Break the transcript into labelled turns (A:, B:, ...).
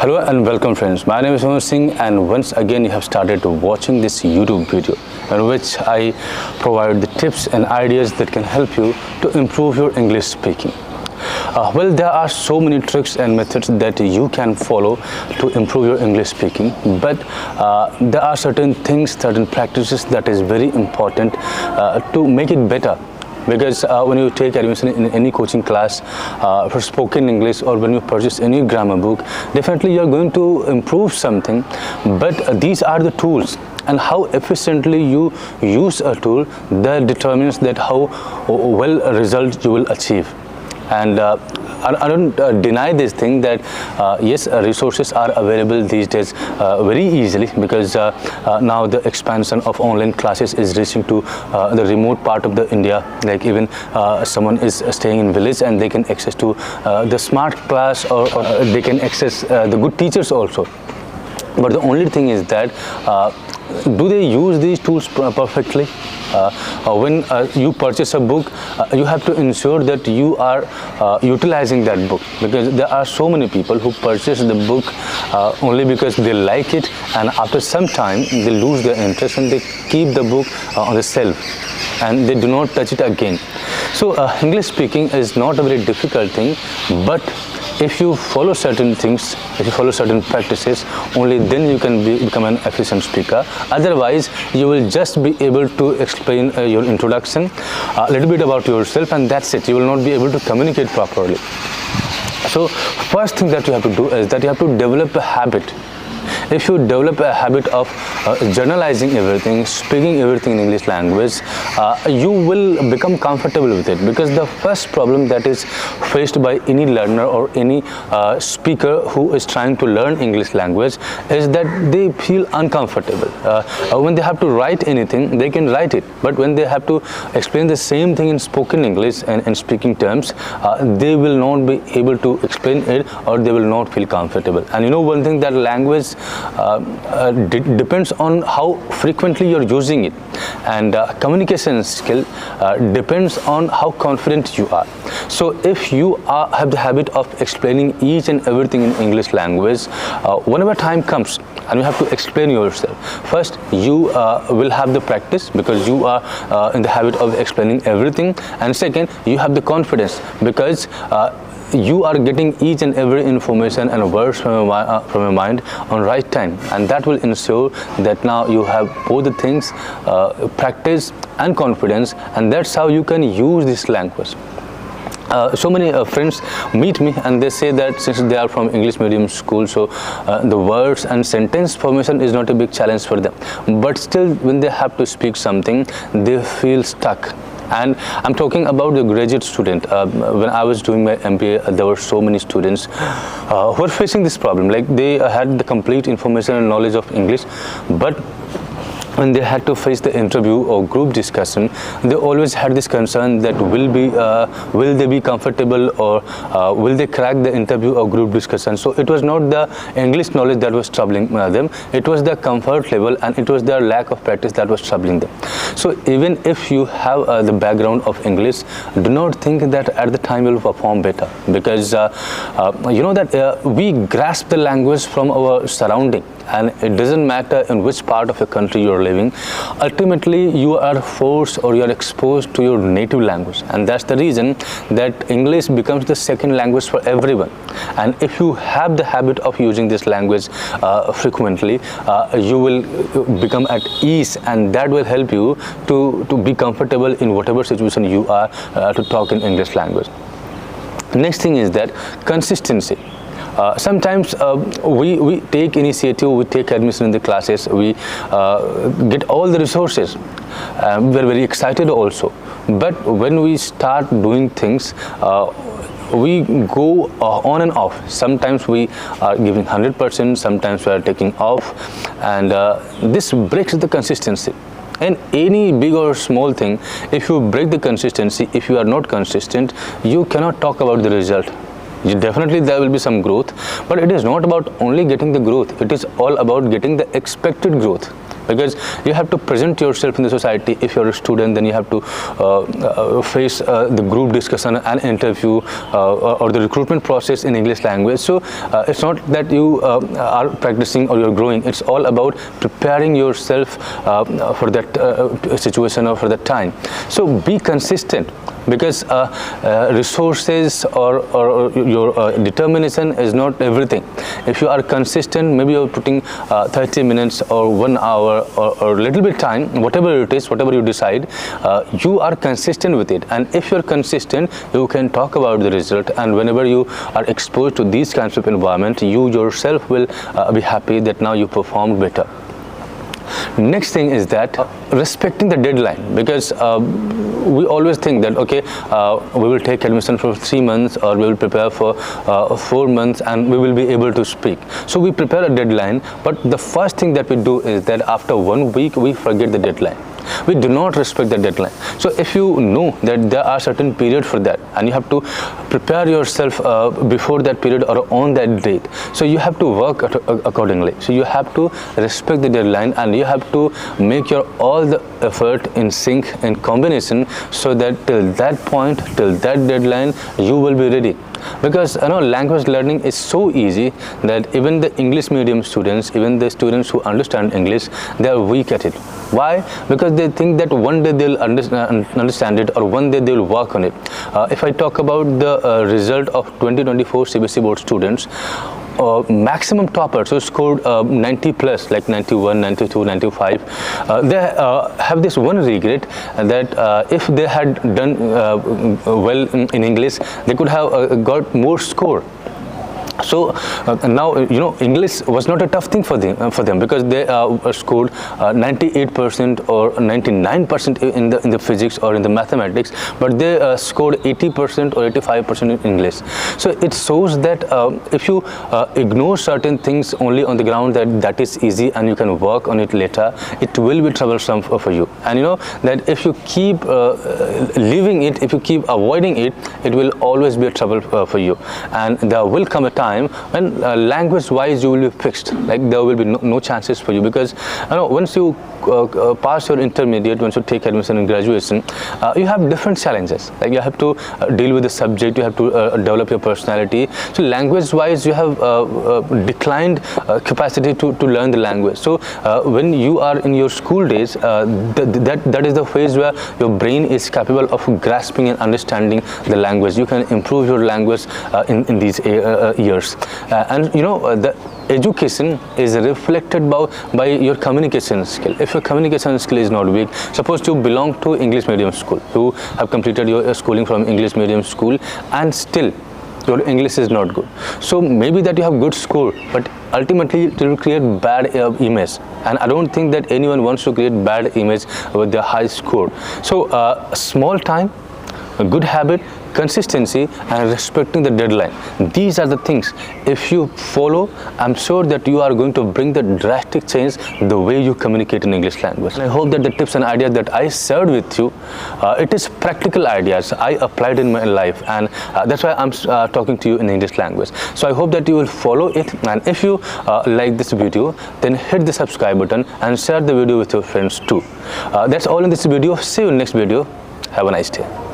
A: Hello and welcome friends, my name is Fluent Singh and once again you have started watching this YouTube video in which I provide the tips and ideas that can help you to improve your English speaking. Well, there are so many tricks and methods that you can follow to improve your English speaking, but there are certain things, certain practices that is very important to make it better. Because when you take admission in any coaching class for spoken English, or when you purchase any grammar book, definitely you're going to improve something, but these are the tools, and how efficiently you use a tool that determines that how well a result you will achieve. And I don't deny this thing that yes, resources are available these days very easily, because now the expansion of online classes is reaching to the remote part of the India. Like even someone is staying in village and they can access to the smart class, or they can access the good teachers also. But the only thing is that do they use these tools perfectly? When you purchase a book, you have to ensure that you are utilizing that book, because there are so many people who purchase the book only because they like it, and after some time they lose their interest and they keep the book on the shelf and they do not touch it again. So English speaking is not a very difficult thing, but if you follow certain things, if you follow certain practices, only then you can become an efficient speaker. Otherwise, you will just be able to explain your introduction, a little bit about yourself, and that's it. You will not be able to communicate properly. So, first thing that you have to do is that you have to develop a habit. If you develop a habit of journalizing everything, speaking everything in English language, you will become comfortable with it. Because the first problem that is faced by any learner or any speaker who is trying to learn English language is that they feel uncomfortable. When they have to write anything, they can write it, but when they have to explain the same thing in spoken English and in speaking terms, they will not be able to explain it, or they will not feel comfortable. And you know one thing, that language depends on how frequently you're using it, and communication skill depends on how confident you are. So if you have the habit of explaining each and everything in English language, whenever time comes and you have to explain yourself, first you will have the practice, because you are in the habit of explaining everything, and second, you have the confidence, because you are getting each and every information and words from your mind on right time, and that will ensure that now you have both the things, practice and confidence, and that's how you can use this language. So many friends meet me and they say that since they are from English medium school, so the words and sentence formation is not a big challenge for them, but still when they have to speak something, they feel stuck. And I'm talking about the graduate student. When I was doing my MBA, there were so many students who were facing this problem. Like they had the complete information and knowledge of English, but when they had to face the interview or group discussion, they always had this concern that will they be comfortable, or will they crack the interview or group discussion. So it was not the English knowledge that was troubling them, it was the comfort level, and it was their lack of practice that was troubling them. So even if you have the background of English, do not think that at the time you will perform better, because you know that we grasp the language from our surrounding, and it doesn't matter in which part of the country you are living. Ultimately, you are forced, or you are exposed to your native language, and that's the reason that English becomes the second language for everyone. And if you have the habit of using this language frequently, you will become at ease, and that will help you to be comfortable in whatever situation you are to talk in English language. Next thing is that consistency. Sometimes we take initiative, we take admission in the classes, we get all the resources, we're very excited also, but when we start doing things, we go on and off. Sometimes we are giving 100%, sometimes we are taking off, and this breaks the consistency. And any big or small thing, if you break the consistency, if you are not consistent, you cannot talk about the result. Definitely there will be some growth, but it is not about only getting the growth, it is all about getting the expected growth. because you have to present yourself in the society. If you're a student, then you have to face the group discussion and interview or the recruitment process in English language. So it's not that you are practicing or you're growing. It's all about preparing yourself for that situation or for that time. So be consistent, because resources or your determination is not everything. If you are consistent, maybe you're putting 30 minutes or 1 hour or a little bit time, whatever it is, whatever you decide, you are consistent with it. And if you're consistent, you can talk about the result, and whenever you are exposed to these kinds of environment, you yourself will be happy that now you performed better. Next thing is that respecting the deadline, because we always think that okay, we will take admission for 3 months, or we will prepare for 4 months, and we will be able to speak. So we prepare a deadline, but the first thing that we do is that after 1 week we forget the deadline. We do not respect the deadline. So if you know that there are certain period for that, and you have to prepare yourself before that period or on that date, so you have to work accordingly. So you have to respect the deadline, and you have to make your all the effort in sync, in combination, so that till that point, till that deadline, you will be ready. Because language learning is so easy that even the English medium students, even the students who understand English, they are weak at it. Why? Because they think that one day they'll understand it, or one day they'll work on it. If I talk about the result of 2024 CBSE board students, maximum toppers who scored 90 plus, like 91, 92, 95, they have this one regret, that if they had done well in English, they could have got more score. So now English was not a tough thing for them, because they scored 98% or 99% in the physics or in the mathematics, but they scored 80% or 85% in English. So it shows that if you ignore certain things only on the ground that is easy and you can work on it later, it will be troublesome for you. And that if you keep leaving it, if you keep avoiding it, it will always be a trouble for you. And there will come a time when language wise you will be fixed, like there will be no chances for you, because once you pass your intermediate, once you take admission in graduation, you have different challenges, like you have to deal with the subject, you have to develop your personality. So language wise you have declined capacity to learn the language. So when you are in your school days, that is the phase where your brain is capable of grasping and understanding the language. You can improve your language in these years. And the education is reflected by your communication skill. If your communication skill is not weak, suppose you belong to English medium school, you have completed your schooling from English medium school, and still your English is not good. So maybe that you have good score, but ultimately it will create bad image, and I don't think that anyone wants to create bad image with their high score. So small time, a good habit, consistency, and respecting the deadline, these are the things. If you follow, I'm sure that you are going to bring the drastic change the way you communicate in English language. And I hope that the tips and ideas that I shared with you, it is practical ideas I applied in my life, and that's why I'm talking to you in English language. So I hope that you will follow it, and if you like this video, then hit the subscribe button and share the video with your friends too. That's all in this video. See you in next video. Have a nice day.